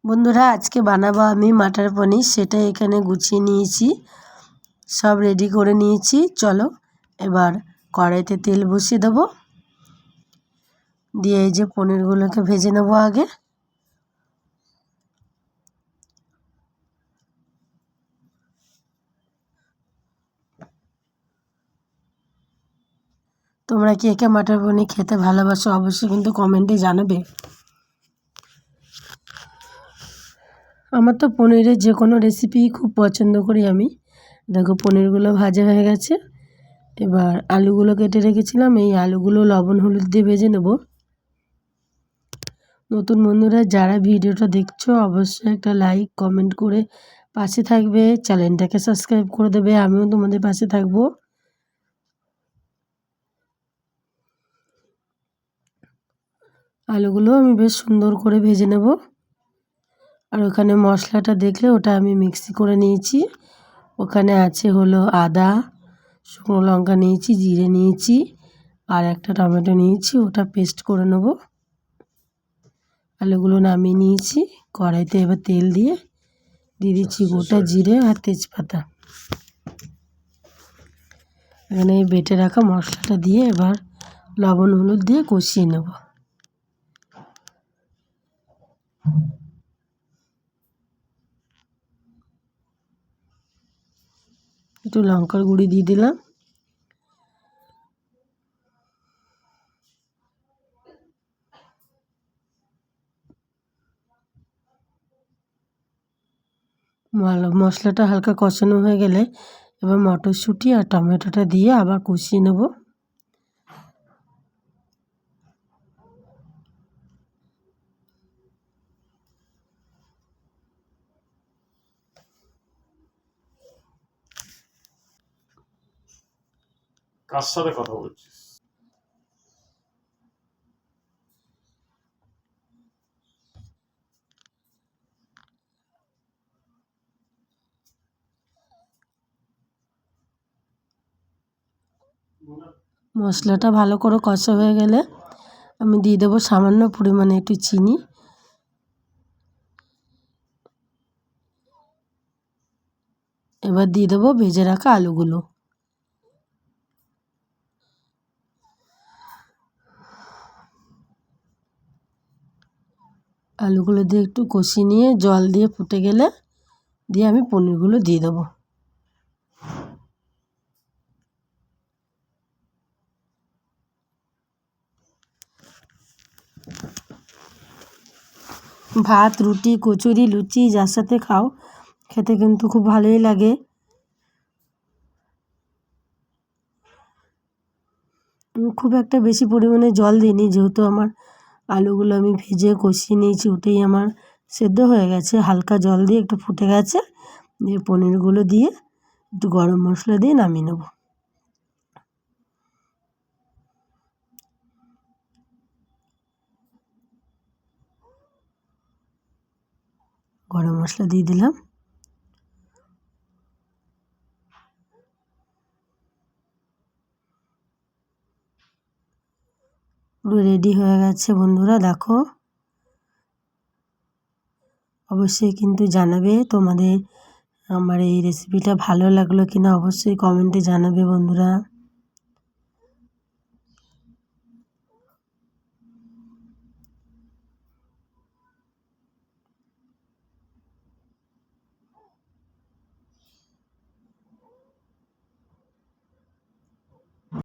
বন্ধুরা আজকে বানাবো আমি মাটার পনির, সেটা এখানে গুছিয়ে নিয়েছি, সব রেডি করে নিয়েছি। চলো এবার কড়াইতে তেল বসিয়ে দেবো, দিয়ে এই যে পনিরগুলোকে ভেজে নেবো আগে। তোমরা কে কে মাটার পনির খেতে ভালোবাসো অবশ্যই কিন্তু কমেন্টে জানাবে। আমার তো পনিরের যে কোনো রেসিপি খুব পছন্দ করি আমি। দেখো পনিরগুলো ভাজা হয়ে গেছে, এবার আলুগুলো কেটে রেখেছিলাম, এই আলুগুলো লবণ হলুদ দিয়ে ভেজে নেব। নতুন বন্ধুরা যারা ভিডিওটা দেখছো অবশ্যই একটা লাইক কমেন্ট করে পাশে থাকবে, চ্যানেলটাকে সাবস্ক্রাইব করে দেবে, আমিও তোমাদের পাশে থাকবো। আলুগুলো আমি বেশ সুন্দর করে ভেজে নেব। আর ওখানে মশলাটা দেখলে ওটা আমি মিক্সি করে নিয়েছি। ওখানে আছে হলো আদা, শুকনো লঙ্কা নিয়েছি, জিরে নিয়েছি, আর একটা টমেটো নিয়েছি, ওটা পেস্ট করে নেব। আলুগুলো নামিয়ে নিয়েছি, কড়াইতে এবার তেল দিয়ে দিচ্ছি গোটা জিরে আর তেজপাতা। এখানে এই বেটে রাখা মশলাটা দিয়ে এবার লবণ হলুদ দিয়ে কষিয়ে নেব। একটু লঙ্কার গুঁড়ি দিয়ে দিলাম। মশলাটা হালকা কষানো হয়ে গেলে এবার মটরশুঁটি আর টমেটোটা দিয়ে আবার কষিয়ে নেব। কার সাথে কথা বলছিস? মশলাটা ভালো করে কষা হয়ে গেলে আমি দিয়ে দেবো সামান্য পরিমাণে একটু চিনি। এবার দিয়ে দেবো ভেজে রাখা আলুগুলো। আলুগুলো দিয়ে একটু কষিয়ে নিয়ে জল দিয়ে ফুটে গেলে দিয়ে আমি পনিরগুলো দিয়ে দেবো। ভাত, রুটি, কচুরি, লুচি যার সাথে খাও খেতে কিন্তু খুব ভালোই লাগে। খুব একটা বেশি পরিমাণে জল দিইনি, যেহেতু আমার আলুগুলো আমি ভেজে কষিয়ে নিয়েছি, ওটাই আমার সেদ্ধ হয়ে গেছে। হালকা জল দিয়ে একটু ফুটে গেছে, দিয়ে পনিরগুলো দিয়ে একটু গরম মশলা দিয়ে নামিয়ে নেব। গরম মশলা দিয়ে দিলাম। পুরো রেডি হয়ে গেছে বন্ধুরা, দেখো। অবশ্যই কিন্তু জানাবে তোমাদের আমার এই রেসিপিটা ভালো লাগলো কিনা, অবশ্যই কমেন্টে জানাবে বন্ধুরা।